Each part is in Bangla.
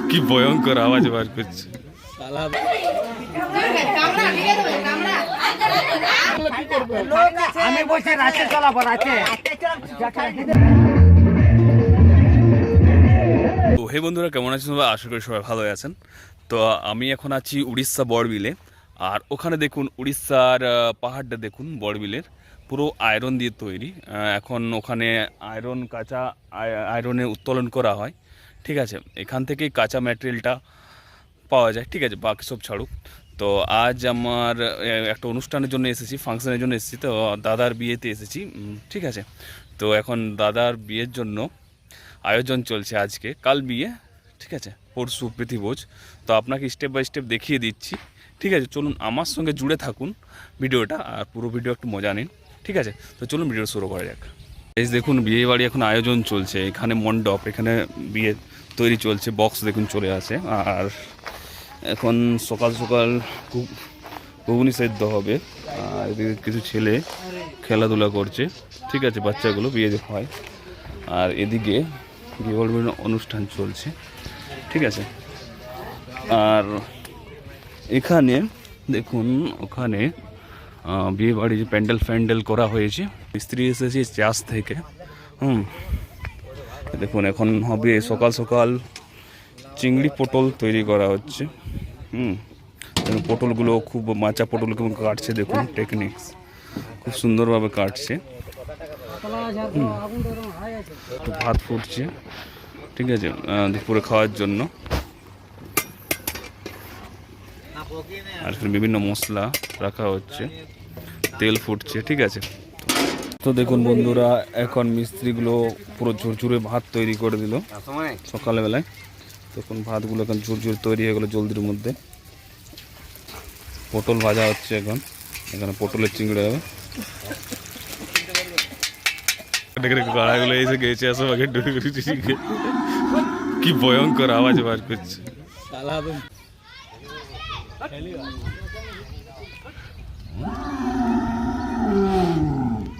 কি ভয়ঙ্কর আওয়াজ বার করছে। আমি বলছি রাতে চলাবো রাতে। তো হে বন্ধুরা, কেমন আছেন সবাই? আশা করি সবাই ভালো আছেন। তো আমি এখন আছি উড়িষ্যা বড়বিলে। আর ওখানে দেখুন উড়িষ্যার পাহাড়টা দেখুন, বড়বিলের পুরো আয়রন দিয়ে তৈরি। এখন ওখানে আয়রন কাঁচা আয়রনে উত্তোলন করা হয়, ঠিক আছে। এখান থেকেই কাঁচা ম্যাটেরিয়ালটা পাওয়া যায়, ঠিক আছে, বাকি সব ছাড়ুক। তো আজ আমার একটা অনুষ্ঠানের জন্য এসেছি, ফাংশনের জন্য এসেছি। তো দাদার বিয়েতে এসেছি, ঠিক আছে। তো এখন দাদার বিয়ের জন্য আয়োজন চলছে। আজকে কাল বিয়ে, ঠিক আছে, পরশু প্রীতিভোজ। তো আপনাকে স্টেপ বাই স্টেপ দেখিয়ে দিচ্ছি, ঠিক আছে। চলুন আমার সঙ্গে জুড়ে থাকুন ভিডিওটা, আর পুরো ভিডিও একটু মজা নিন, ঠিক আছে। তো চলুন ভিডিও শুরু করা যাক। এই দেখুন বিয়ে বাড়ি এখন আয়োজন চলছে, এখানে মণ্ডপ, এখানে বিয়ে তৈরি চলছে, বক্স দেখুন চলে আসে। আর এখন সকাল সকাল ঘুগনি সেদ্ধ হবে। আর এদিকে কিছু ছেলে খেলাধুলা করছে, ঠিক আছে, বাচ্চাগুলো বিয়ে হয়। আর এদিকে বিভিন্ন অনুষ্ঠান চলছে, ঠিক আছে। আর এখানে দেখুন ওখানে বিয়ে বাড়ি যে প্যান্ডেল করা হয়েছে, মিস্ত্রি এসেছে চাষ থেকে। দেখুন এখন হবে সকাল সকাল চিংড়ি পটল তৈরি করা হচ্ছে। পটলগুলো খুব মাচা পটলগুলো কাটছে, দেখুন টেকনিক্স খুব সুন্দরভাবে কাটছে। একটু ভাত ফুটছে, ঠিক আছে, দুপুরে খাওয়ার জন্য। আর বিভিন্ন মশলা রাখা হচ্ছে, তেল ফুটছে, ঠিক আছে। তো দেখুন বন্ধুরা, এখন মিস্ত্রিগুলো পুরো ঝুরঝুরে ভাত তৈরি করে দিল সকালবেলায়। তখন ভাতগুলো এখন ঝুরঝুর তৈরি হয়ে গেলো জলদির মধ্যে। পটল ভাজা হচ্ছে এখন, এখানে পটলের চিংড়ি হবে। কড়াইগুলো এসে গেছে, আসে কি ভয়ঙ্কর আওয়াজ বার করছে।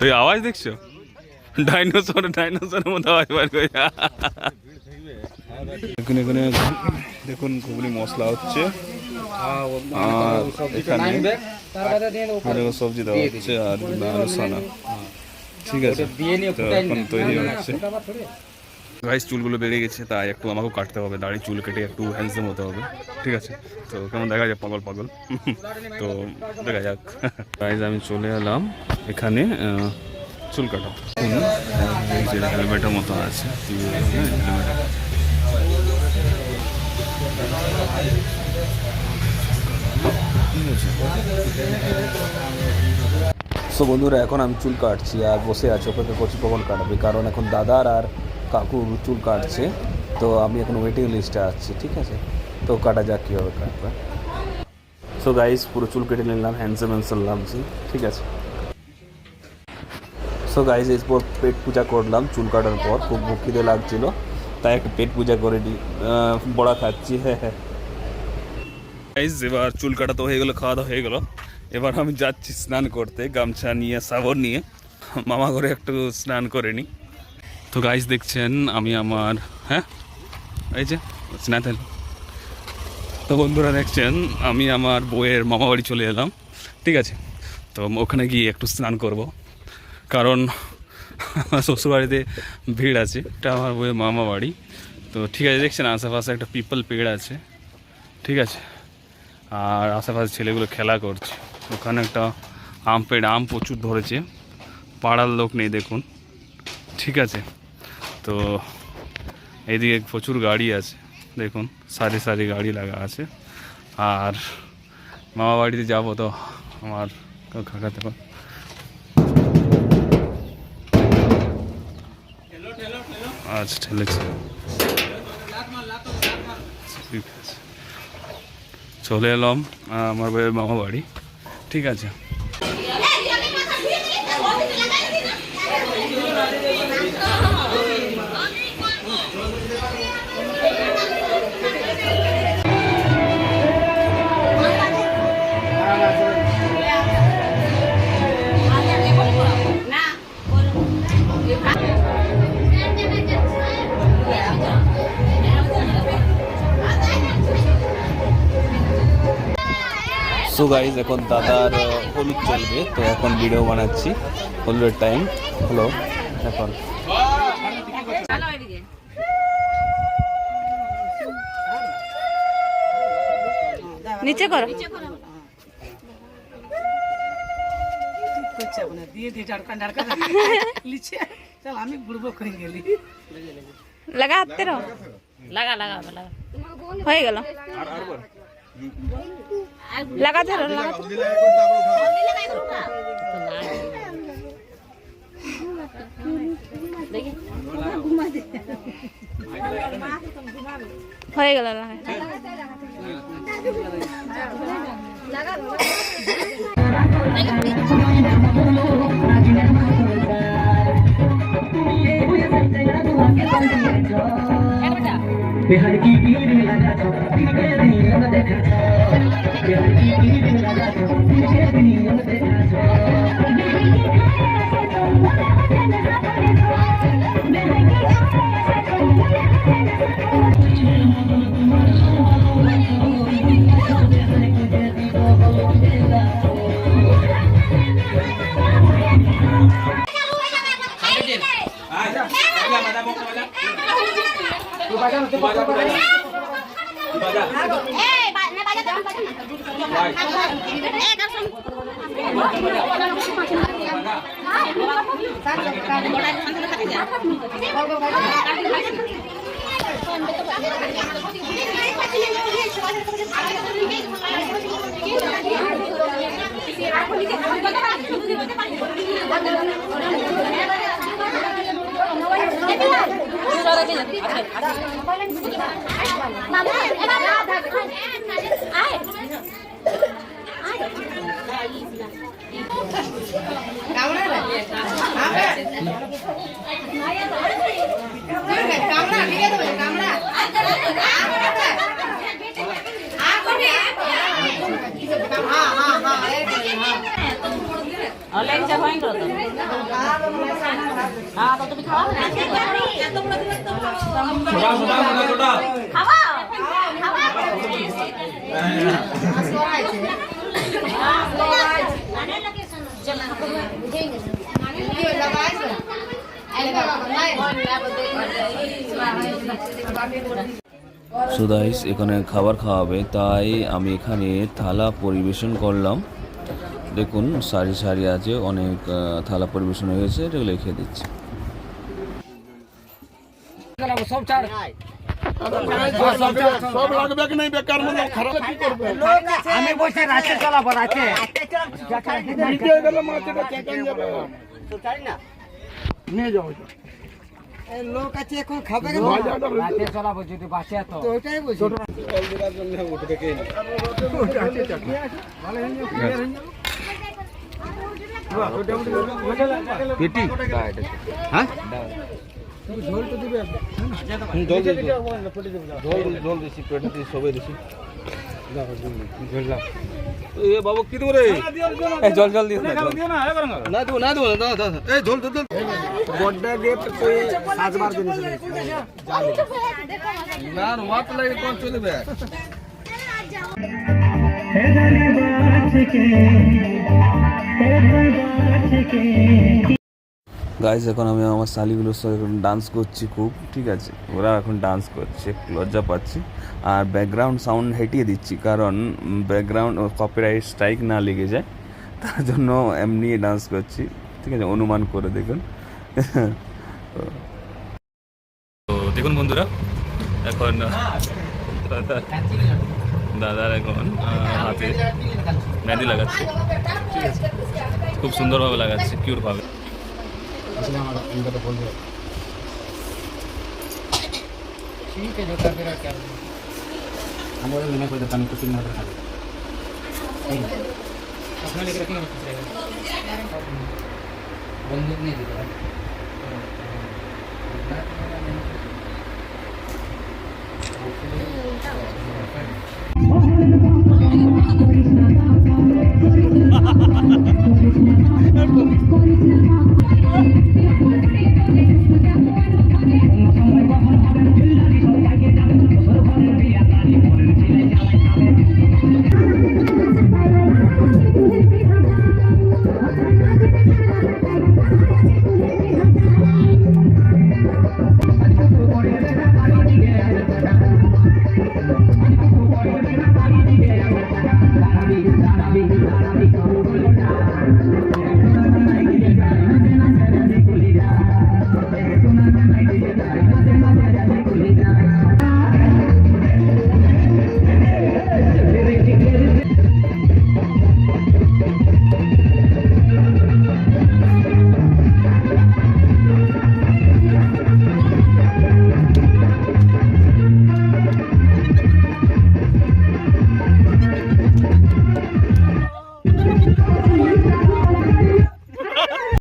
তুই আওয়াজ দেখছো? ডাইনোসরের মতো আওয়াজ বার করে। এখানে দেখুন ঘুগনি মশলা হচ্ছে, আর এখানে সবজি দেওয়া হচ্ছে, আর সানা, ঠিক আছে। তো এখন তৈরি হচ্ছে। গাইস চুলগুলো বেড়ে গেছে, তাই একটু আমাকেও কাটতে হবে, দাড়ি চুল কেটে একটু হ্যান্ডসাম হতে হবে, ঠিক আছে। তো কেমন দেখা যায় পাগল পাগল, তো দেখা যাক। গাইস আমি চলে এলাম এখানে চুল কাটা। হেলমেটের মতো আছে, সো বন্ধুরা এখন আমি চুল কাটছি, আর বসে আছি ওকে কচি কখন কাটবে, কারণ এখন দাদার আর কাকুর চুল কাটছে। তো আমি এখন ওয়েটিং লিস্টে আসছি, ঠিক আছে। তো কাটা যাক কীভাবে কাটবে। সো গাইস পুরো চুল কেটে নিলাম, হ্যান্ডসাম লাগছি, ঠিক আছে। সো গাইস এরপর পেট পূজা করলাম চুল কাটার পর, খুব খিদে লাগছিল, তাই একটা পেট পূজা করে দিই, বড়া খাচ্ছি। হ্যাঁ গাইস এবার চুল কাটা তো হয়ে গেলো, খাওয়া দাওয়া হয়ে গেলো। এবার আমি যাচ্ছি স্নান করতে, গামছা নিয়ে সাবন নিয়ে মামা ঘরে একটু স্নান করে নিই। তো গাইস দেখছেন আমি আমার এই যে স্নান। তো বন্ধুরা দেখছেন আমি আমার বউয়ের মামা বাড়ি চলে এলাম, ঠিক আছে। তো ওখানে গিয়ে একটু স্নান করব, কারণ শ্বশুরবাড়িতে ভিড় আছে, এটা আমার বউয়ের মামা বাড়ি। তো ঠিক আছে, দেখছেন আশেপাশে একটা পিপল পেড় আছে, ঠিক আছে। আর আশেপাশে ছেলেগুলো খেলা করছে, ওখানে একটা আম প্রচুর ধরেছে, পাড়ার লোক নেই দেখুন, ঠিক আছে। তো এইদিকে প্রচুর গাড়ি আছে, দেখুন সারি সারি গাড়ি লাগা আছে। আর মামা বাড়িতে যাবো, তো আমার কাকাতে আচ্ছা ঠেলেছে, চলে এলাম আমার বউয়ের মামা বাড়ি, ঠিক আছে। সো গাইজ এখন দাদার হলুদ চলবে, তো এখন ভিডিও বানাচ্ছি হলুদের টাইম হলো এখন। নিচে করো। লাগা হাতে রো, লাগা লাগা লাগা হয়ে গেল। লাগা ধরো, লাগা হয়ে গেল। লাগা बिहार की पीर लगा तो पीछे दुनिया में देखा तो बिहार की पीर लगा तो पीछे दुनिया में देखा तो সো গাইস এখানে খাবার খাওয়াবে, তাই আমি এখানে থালা পরিবেশন করলাম। দেখুন সারি সারি আছে, অনেক থালা পরিবেশন হয়ে গেছে, এগুলো লিখে দিচ্ছি। আমি বসে রাতে চালাবো, রাতে নিয়ে যাবো। লোক আছে এখন খাবে, রাতে চালাবো যদি বাসে তো ওটাই বলছি। পেটি হ্যাঁ ঝোল তো দিবে, ঝোল দিছি, পেটি দিছি, সবাই দিছি। বাবু কি দেবো রে? জল জল দিও না, না দেবো না দেবো দাদা, এই ঝোল ঝোল বড্ডা দিয়ে সাজবার জিনিস না মাত লাগে কোন চলবে। গাইজ এখন আমি আমার শালিগুলোর সাথে এখন ডান্স করছি খুব, ঠিক আছে, ওরা এখন ডান্স করছে, একটু লজ্জা পাচ্ছি। আর ব্যাকগ্রাউন্ড সাউন্ড হেঁটিয়ে দিচ্ছি, কারণ ব্যাকগ্রাউন্ড কপিরাইট স্ট্রাইক না লেগে যায়, তার জন্য এমনি ডান্স করছি, ঠিক আছে, অনুমান করে দেখুন। তো দেখুন বন্ধুরা, এখন দাদার এখন হাতে মেহেন্দি লাগাচ্ছে, ঠিক আছে, খুব সুন্দরভাবে লাগাচ্ছে, কিউরভাবে। ठीक है, जोता फिर क्या हम बोले मैंने कोई दुकान कुछ नहीं रखा अपना लेकर रखेंगे, बंदूक नहीं दिखा। দিয়ে